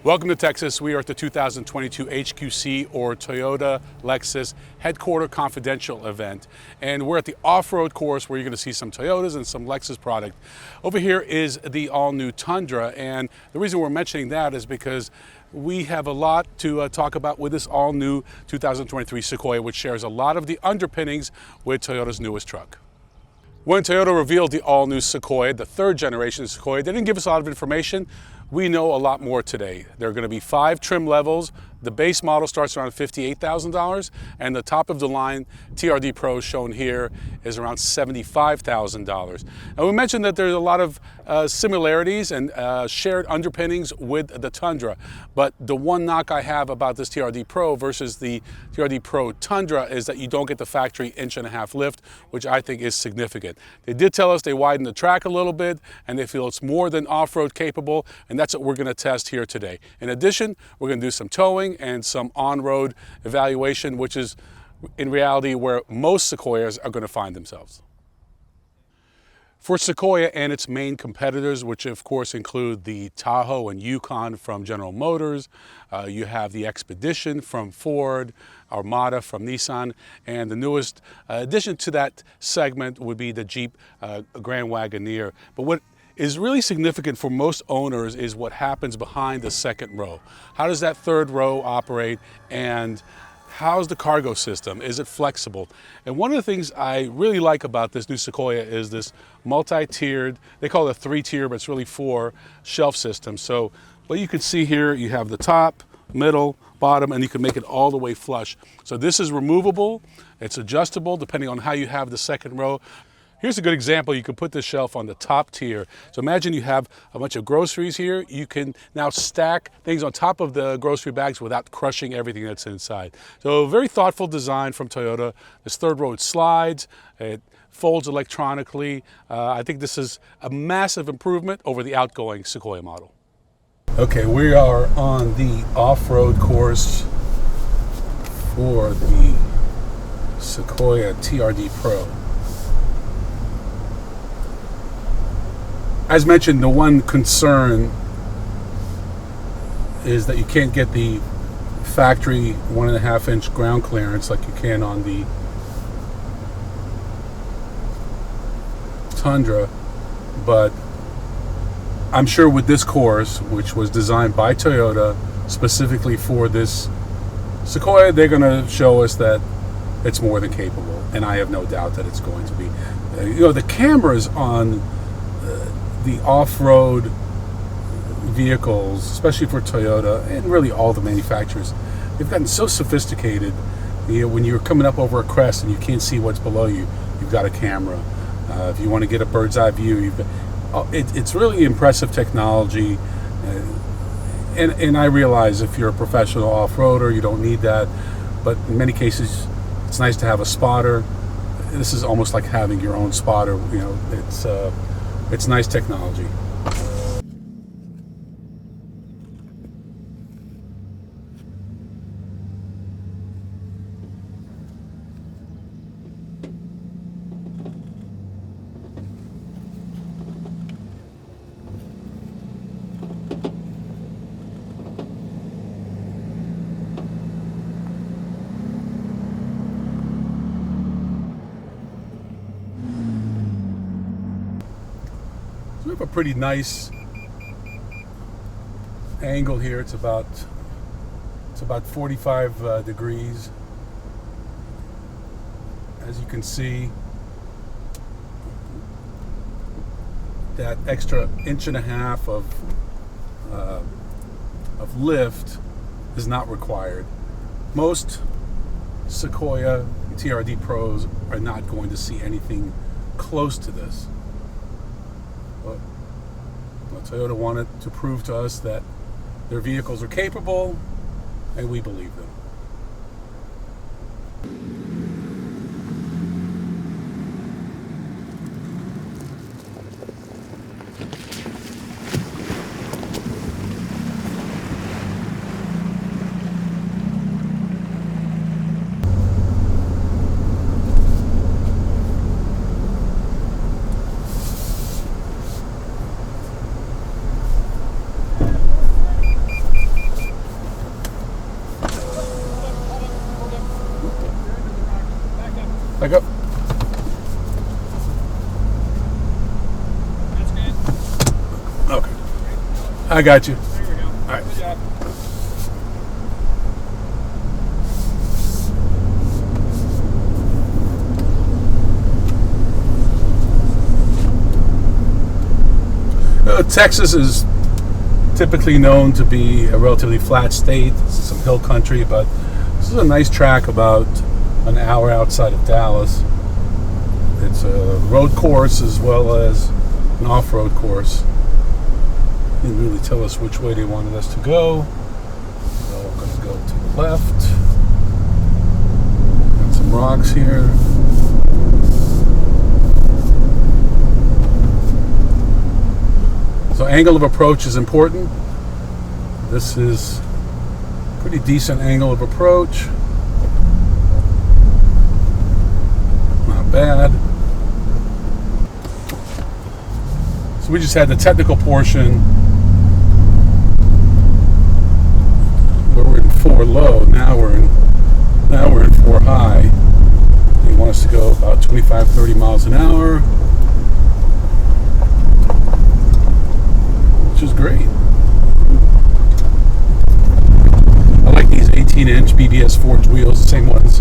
Welcome to Texas. We are at the 2022 HQC, or Toyota Lexus Headquarter Confidential event. And we're at the off-road course where you're going to see some Toyotas and some Lexus product. Over here is the all-new Tundra, and the reason we're mentioning that is because we have a lot to talk about with this all-new 2023 Sequoia, which shares a lot of the underpinnings with Toyota's newest truck. When Toyota revealed the all-new Sequoia, the third generation Sequoia, they didn't give us a lot of information. We know a lot more today. There are going to be 5 trim levels. The base model starts around $58,000, and the top of the line TRDPRO shown here is around $75,000. And we mentioned that there's a lot of similarities and shared underpinnings with the Tundra, but the one knock I have about this TRDPRO versus the TRDPRO Tundra is that you don't get the factory 1.5 inch lift, which I think is significant. They did tell us they widened the track a little bit, and they feel it's more than off-road capable, and that's what we're going to test here today. In addition, we're going to do some towing and some on-road evaluation, which is in reality where most Sequoias are going to find themselves. For Sequoia and its main competitors, which of course include the Tahoe and Yukon from General Motors, you have the Expedition from Ford, Armada from Nissan, and the newest addition to that segment would be the Jeep Grand Wagoneer. But what is really significant for most owners is what happens behind the second row. How does that third row operate, and how's the cargo system? Is it flexible? And one of the things I really like about this new Sequoia is this multi-tiered, they call it a 3-tier, but it's really 4 shelf system. So what you can see here, you have the top, middle, bottom, and you can make it all the way flush. So this is removable, it's adjustable depending on how you have the second row. Here's a good example. You can put this shelf on the top tier. So imagine you have a bunch of groceries here. You can now stack things on top of the grocery bags without crushing everything that's inside. So very thoughtful design from Toyota. This third row, it slides, it folds electronically. I think this is a massive improvement over the outgoing Sequoia model. Okay, we are on the off-road course for the Sequoia TRDPRO. As mentioned, the one concern is that you can't get the factory 1.5 inch ground clearance like you can on the Tundra, but I'm sure with this course, which was designed by Toyota specifically for this Sequoia, they're going to show us that it's more than capable, and I have no doubt that it's going to be. The cameras on the off-road vehicles, especially for Toyota and really all the manufacturers, they've gotten so sophisticated. When you're coming up over a crest and you can't see what's below you, you've got a camera. If you want to get a bird's eye view, it's really impressive technology. And I realize if you're a professional off-roader, you don't need that. But in many cases, it's nice to have a spotter. This is almost like having your own spotter. It's nice technology. We have a pretty nice angle here. It's about 45 degrees. As you can see, that extra 1.5 inches of lift is not required. Most Sequoia TRDPROs are not going to see anything close to this. But Toyota wanted to prove to us that their vehicles are capable, and we believe them. Back up. That's good. Okay. I got you. There we go. All right. Good job. Texas is typically known to be a relatively flat state, some hill country, but this is a nice track about an hour outside of Dallas. It's a road course as well as an off-road course. They didn't really tell us which way they wanted us to go. So we're going to go to the left. Got some rocks here. So angle of approach is important. This is a pretty decent angle of approach. Not bad. So we just had the technical portion where we're in 4 low. Now we're in 4 high. They want us to go about 25-30 miles an hour. Which is great. I like these 18-inch BBS forged wheels, the same ones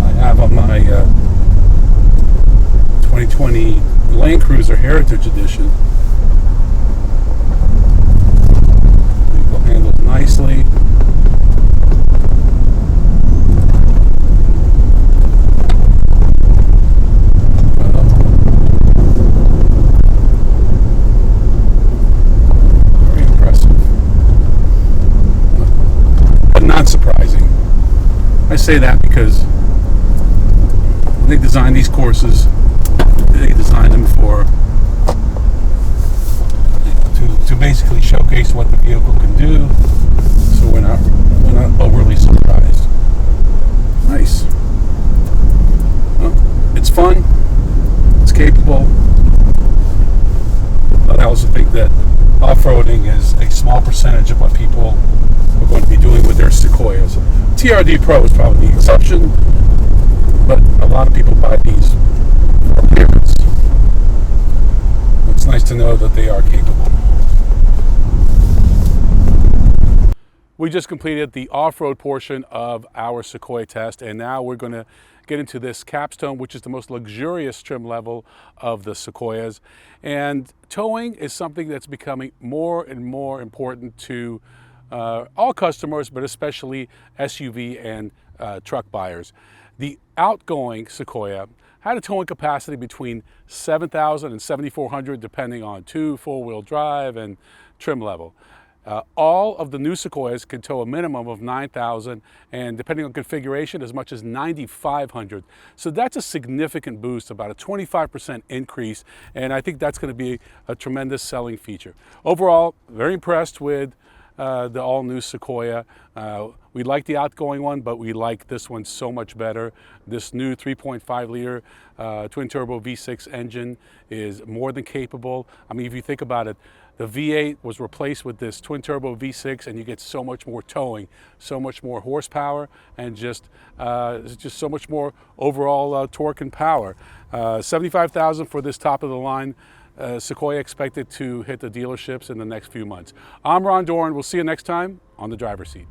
I have on my 2020 Land Cruiser Heritage Edition. They will handle nicely. I say that because when they design these courses, they design them for to basically showcase what the vehicle can do. So we're not overly surprised. Nice. Well, it's fun. It's capable. But I also think that off-roading is a small percentage of what people are going to be doing with their Sequoias. TRD Pro is probably the exception, but a lot of people buy these for appearance. It's nice to know that they are capable. We just completed the off-road portion of our Sequoia test, and now we're going to get into this capstone, which is the most luxurious trim level of the Sequoias. And towing is something that's becoming more and more important to all customers, but especially SUV and truck buyers. The outgoing Sequoia had a towing capacity between 7,000 and 7,400, depending on 2 4-wheel drive and trim level. All of the new Sequoias can tow a minimum of 9,000, and depending on configuration, as much as 9,500. So that's a significant boost, about a 25% increase, and I think that's going to be a tremendous selling feature. Overall, very impressed with the all-new Sequoia. We like the outgoing one, but we like this one so much better. This new 3.5-liter twin-turbo V6 engine is more than capable. I mean, if you think about it, the V8 was replaced with this twin-turbo V6, and you get so much more towing, so much more horsepower, and just so much more overall torque and power. $75,000 for this top-of-the-line Sequoia, expected to hit the dealerships in the next few months. I'm Ron Doran. We'll see you next time on The Driver's Seat.